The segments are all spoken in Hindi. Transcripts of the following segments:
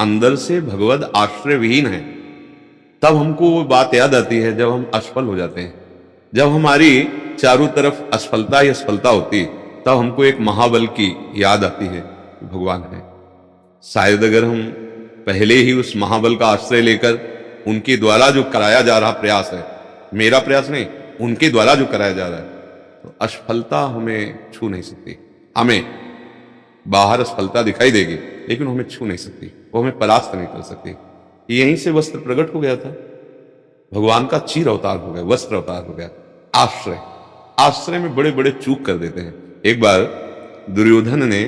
अंदर से भगवद आश्रय विहीन है, तब हमको वो बात याद आती है जब हम असफल हो जाते हैं। जब हमारी चारों तरफ असफलता ही असफलता होती है, तब हमको एक महाबल की याद आती है कि भगवान है। शायद अगर हम पहले ही उस महाबल का आश्रय लेकर उनके द्वारा जो कराया जा रहा प्रयास है, मेरा प्रयास नहीं, उनके द्वारा जो कराया जा रहा है, तो असफलता हमें छू नहीं सकती। हमें बाहर असफलता दिखाई देगी लेकिन हमें छू नहीं सकती, वो हमें परास्त नहीं कर सकती। यहीं से वस्त्र प्रकट हो गया था, भगवान का चीर अवतार हो गया, वस्त्र अवतार हो गया। आश्रय, आश्रय में बड़े बड़े चूक कर देते हैं। एक बार दुर्योधन ने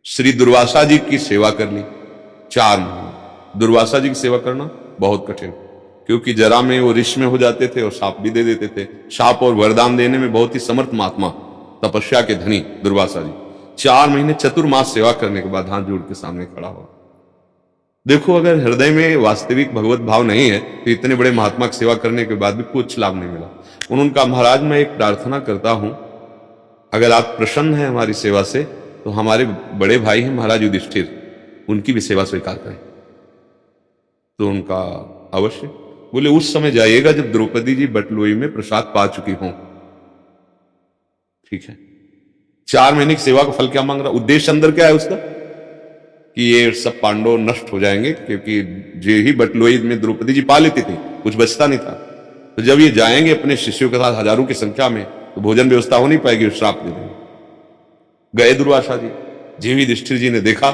श्री दुर्वासा जी की सेवा कर ली 4 महीने। दुर्वासा जी की सेवा करना बहुत कठिन, क्योंकि जरा में वो ऋषि में हो जाते थे और शाप भी दे देते थे। शाप और वरदान देने में बहुत ही समर्थ महात्मा, तपस्या के धनी दुर्वासा जी 4 महीने चतुर्मास सेवा करने के बाद हाथ जोड़ के सामने खड़ा हुआ। देखो, अगर हृदय में वास्तविक भगवत भाव नहीं है तो इतने बड़े महात्मा की सेवा करने के बाद भी कुछ लाभ नहीं मिला। उन्होंने कहा, महाराज मैं एक प्रार्थना करता हूं, अगर आप प्रसन्न हैं हमारी सेवा से तो हमारे बड़े भाई हैं महाराज युधिष्ठिर, उनकी भी सेवा स्वीकार करें। तो उनका अवश्य। बोले उस समय जाइएगा जब द्रौपदी जी बटलोई में प्रसाद पा चुकी हों। ठीक है, 4 महीने की सेवा का फल क्या मांग रहा, उद्देश्य अंदर क्या है उसका, कि ये सब पांडव नष्ट हो जाएंगे, क्योंकि जो ही बटलोई में द्रौपदी जी पा लेती थी कुछ बचता नहीं था। तो जब ये जाएंगे अपने शिष्यों के साथ हजारों की संख्या में, तो भोजन व्यवस्था हो नहीं पाएगी, श्राप दे देंगे। गए दुर्वासा जी, जी युधिष्ठिर जी ने देखा,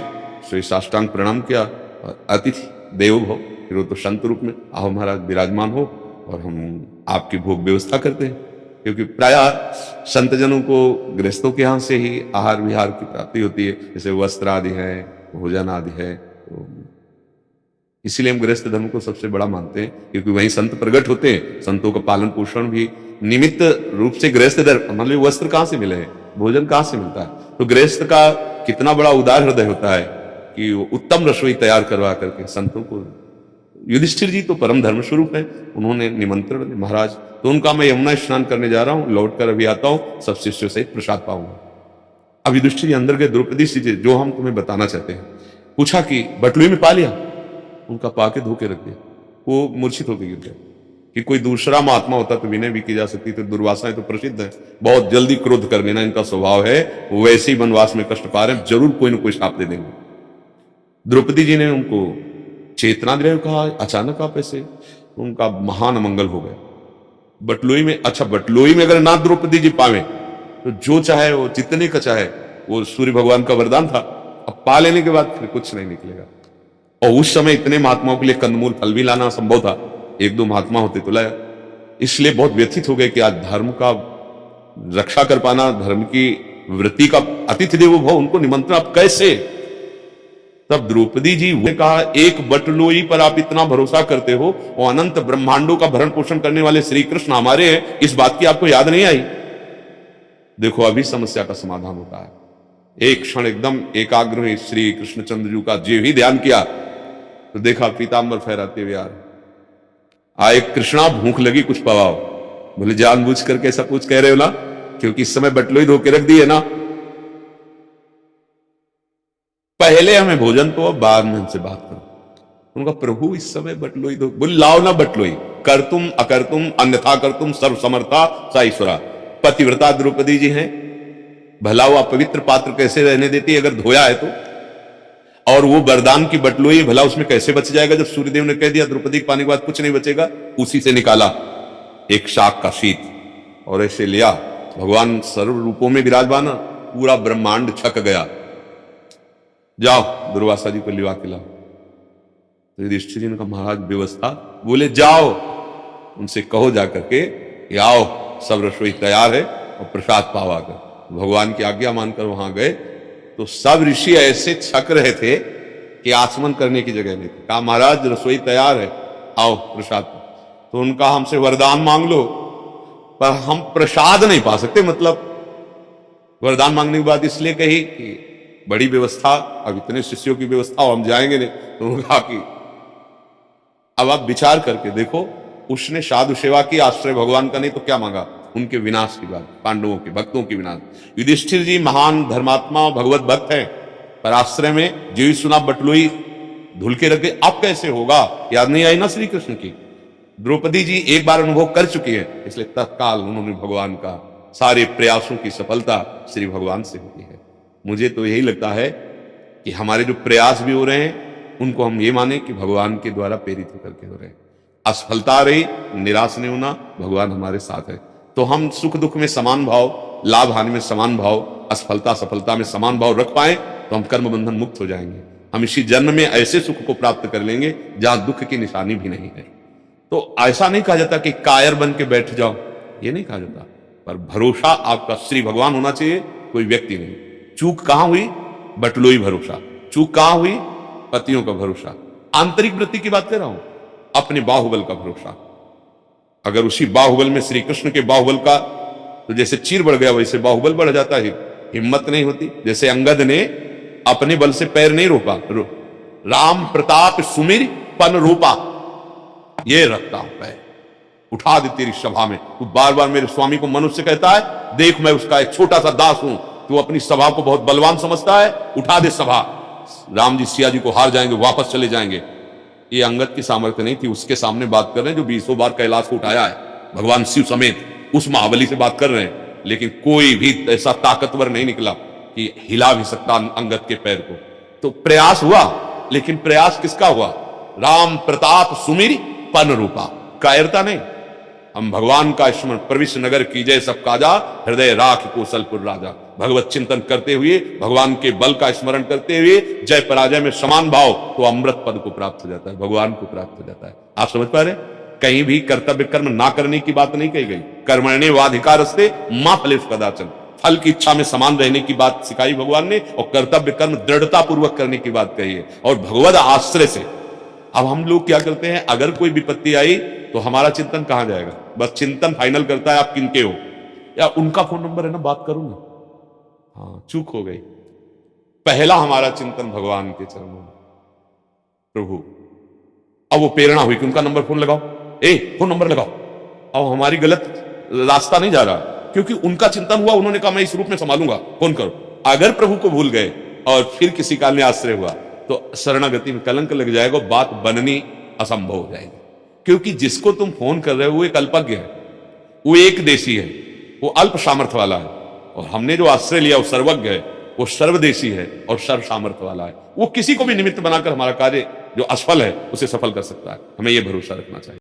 श्री साष्टांग प्रणाम किया और अतिथि देवो भव, फिर वो तो संत रूप में, आओ महाराज विराजमान हो और हम आपकी भोग व्यवस्था करते हैं। क्योंकि प्राय संत जनों को गृहस्थों के यहाँ से ही आहार विहार की प्राप्ति होती है, जैसे वस्त्र आदि है, भोजन आदि है। तो इसीलिए हम गृहस्थ धर्म को सबसे बड़ा मानते हैं, क्योंकि वहीं संत प्रकट होते हैं। संतों का पालन पोषण भी निमित्त रूप से गृहस्थ धर्म, मतलब वस्त्र कहाँ से मिले हैं, भोजन कहाँ से मिलता है। तो गृहस्थ का कितना बड़ा उदार हृदय होता है कि वो उत्तम रसोई तैयार करवा करके संतों को। युधिष्ठिर जी तो परम धर्म स्वरूप है, उन्होंने निमंत्रण दिया, महाराज तो उनका मैं यमुना स्नान करने जा रहा हूं, लौट कर अभी आता हूं, सब शिष्यों सहित प्रसाद पाऊंगा। अब युधिष्ठिर जी अंदर गए, द्रौपदी जी जो हम तुम्हें बताना चाहते हैं, पूछा कि बटलुई में पा लिया, उनका पाके धोके रख दिया। वो मूर्छित होकर गिर गए। कि कोई दूसरा महात्मा होता तो विनय भी की जा सकती थी, दुर्वासा तो प्रसिद्ध है, बहुत जल्दी क्रोध कर लेना इनका स्वभाव है, वैसे ही वनवास में कष्ट पा रहे हैं, जरूर कोई ना कोई शाप दे देंगे। द्रौपदी जी ने उनको चेतना दिलाया, कहा अचानक आप ऐसे, उनका महान अमंगल हो गया। बटलोई में, अच्छा बटलोई में अगर ना द्रौपदी जी पावे तो जो चाहे वो जितने का चाहे, वो सूर्य भगवान का वरदान था, अब पा लेने के बाद फिर कुछ नहीं निकलेगा। और उस समय इतने महात्माओं के लिए कंदमूल फल भी लाना संभव था, 1-2 महात्मा होते तो लाया। इसलिए बहुत व्यथित हो गए कि आज धर्म का रक्षा कर पाना, धर्म की वृत्ति का अतिथि देवो भव, उनको निमंत्रण आप कैसे। तब द्रौपदी जी ने कहा, एक बटलोई पर आप इतना भरोसा करते हो और अनंत ब्रह्मांडों का भरण पोषण करने वाले श्री कृष्ण हमारे हैं, इस बात की आपको याद नहीं आई। देखो अभी समस्या का समाधान होता है। एक क्षण एकदम एकाग्र हुई, श्री कृष्णचंद्र जी का जो ही ध्यान किया तो देखा पीतांबर फहराते हुए यार आए, कृष्णा भूख लगी कुछ पवाओ। बोले जानबूझ करके ऐसा कुछ कह रहे हो ना, क्योंकि इस समय बटलोई धोके रख दी है ना, पहले हमें भोजन तो, अब बाद में हमसे बात करो। उनका प्रभु इस समय बटलोई दो, बोले लाओ ना बटलोई, कर तुम अकर तुम अन्यथा कर तुम सर्व समर्था सा ईश्वरा। पतिव्रता द्रौपदी जी हैं, भला वो पवित्र पात्र कैसे रहने देती अगर धोया है तो, और वो वरदान की बटलोई भला उसमें कैसे बच जाएगा जब सूर्यदेव ने कह दिया द्रौपदी के पानी के बाद कुछ नहीं बचेगा। उसी से निकाला एक शाक का शीत और ऐसे लिया, भगवान सर्व रूपों में विराजमान, पूरा ब्रह्मांड छक गया। जाओ दुर्वासा जी को लिवा के लाओ। तो युधिष्ठिर जी ने कहा महाराज व्यवस्था, बोले जाओ उनसे कहो जाकर के आओ, सब रसोई तैयार है और प्रसाद पाओ आकर। भगवान की आज्ञा मानकर वहां गए तो सब ऋषि ऐसे छक रहे थे कि आचमन करने की जगह नहीं थी। कहा महाराज रसोई तैयार है, आओ प्रसाद। तो उनका हमसे वरदान मांग लो, पर हम प्रसाद नहीं पा सकते। मतलब वरदान मांगने के बाद इसलिए कही कि बड़ी व्यवस्था, अब इतने शिष्यों की व्यवस्था और हम जाएंगे नहीं। तो उन्होंने कहा कि अब आप विचार करके देखो, उसने साधु सेवा की, आश्रय भगवान का नहीं तो क्या मांगा, उनके विनाश की बात, पांडवों के भक्तों की विनाश। युधिष्ठिर जी महान धर्मात्मा भगवत भक्त हैं, पर आश्रय में जो सुना बटलोई धुल के रख गए, अब कैसे होगा? याद नहीं आई ना श्री कृष्ण की? द्रौपदी जी एक बार अनुभव कर चुकी है, इसलिए तत्काल उन्होंने भगवान का सारे प्रयासों की सफलता श्री भगवान से होती है। मुझे तो यही लगता है कि हमारे जो प्रयास भी हो रहे हैं उनको हम ये माने कि भगवान के द्वारा प्रेरित होकर के हो रहे हैं। असफलता आ रही, निराश नहीं होना, भगवान हमारे साथ है। तो हम सुख दुख में समान भाव, लाभ हानि में समान भाव, असफलता सफलता में समान भाव रख पाए तो हम कर्म बंधन मुक्त हो जाएंगे। हम इसी जन्म में ऐसे सुख को प्राप्त कर लेंगे जहां दुख की निशानी भी नहीं है। तो ऐसा नहीं कहा जाता कि कायर बन के बैठ जाओ, ये नहीं कहा जाता, पर भरोसा आपका श्री भगवान होना चाहिए, कोई व्यक्ति नहीं। चूक कहां हुई? बटलोई भरोसा। चूक कहां हुई? पतियों का भरोसा। आंतरिक वृत्ति की बात कर रहा हूं, अपने बाहुबल का भरोसा। अगर उसी बाहुबल में श्री कृष्ण के बाहुबल का तो जैसे चीर बढ़ गया वैसे बाहुबल बढ़ जाता है, हिम्मत नहीं होती। जैसे अंगद ने अपने बल से पैर नहीं रोका, राम प्रताप सुमिर पन रूपा, ये रखता हूं पैर, उठा दे तेरी सभा में। तू बार बार मेरे स्वामी को मनुष्य कहता है, देख मैं उसका एक छोटा सा दास हूं, तू अपनी सभा को बहुत बलवान समझता है, उठा दे सभा। राम जी सिया जी को हार जाएंगे, वापस चले जाएंगे। ये अंगद की सामर्थ्य नहीं थी, उसके सामने बात कर रहे हैं जो 20 बार कैलाश को उठाया है, भगवान शिव समेत, उस महाबली से बात कर रहे हैं। लेकिन कोई भी ऐसा ताकतवर नहीं निकला कि हिला भी सकता अंगद के पैर को। तो प्रयास हुआ, लेकिन प्रयास किसका हुआ? राम प्रताप सुमिर पन रूपा, कायरता नहीं। हम भगवान का स्मरण, प्रविश नगर की जय सब काजा, हृदय राख कौशलपुर राजा। भगवत चिंतन करते हुए, भगवान के बल का स्मरण करते हुए, जय पराजय में समान भाव, तो अमृत पद को प्राप्त हो जाता है, भगवान को प्राप्त हो जाता है। आप समझ पा रहे? कहीं भी कर्तव्य कर्म ना करने की बात नहीं कही गई। कर्मण्येवाधिकारस्ते मा फलेषु कदाचन, फल की इच्छा में समान रहने की बात सिखाई भगवान ने, और कर्तव्य कर्म दृढ़ता पूर्वक करने की बात कही है, और भगवद आश्रय से। अब हम लोग क्या करते हैं, अगर कोई विपत्ति आई तो हमारा चिंतन कहां जाएगा? बस चिंतन फाइनल करता है आप किनके हो, या उनका फोन नंबर है ना, बात करूं ना। हाँ, चूक हो गई। पहला हमारा चिंतन भगवान के चरणों में, प्रभु। अब वो प्रेरणा हुई कि उनका नंबर फोन लगाओ, फोन नंबर लगाओ। अब हमारी गलत रास्ता नहीं जा रहा, क्योंकि उनका चिंतन हुआ, उन्होंने कहा मैं इस रूप में संभालूंगा, फोन करो। अगर प्रभु को भूल गए और फिर किसी काल में आश्रय हुआ तो शरणागति में कलंक लग जाएगा, बात बननी असंभव हो जाएगी। क्योंकि जिसको तुम फोन कर रहे हो वो एक अल्पज्ञ है, वो एक देशी है, वो अल्प सामर्थ्य वाला है, और हमने जो आश्रय लिया वो सर्वज्ञ है, वो सर्वदेशी है और सर्व सामर्थ्य वाला है। वो किसी को भी निमित्त बनाकर हमारा कार्य जो असफल है उसे सफल कर सकता है। हमें यह भरोसा रखना चाहिए।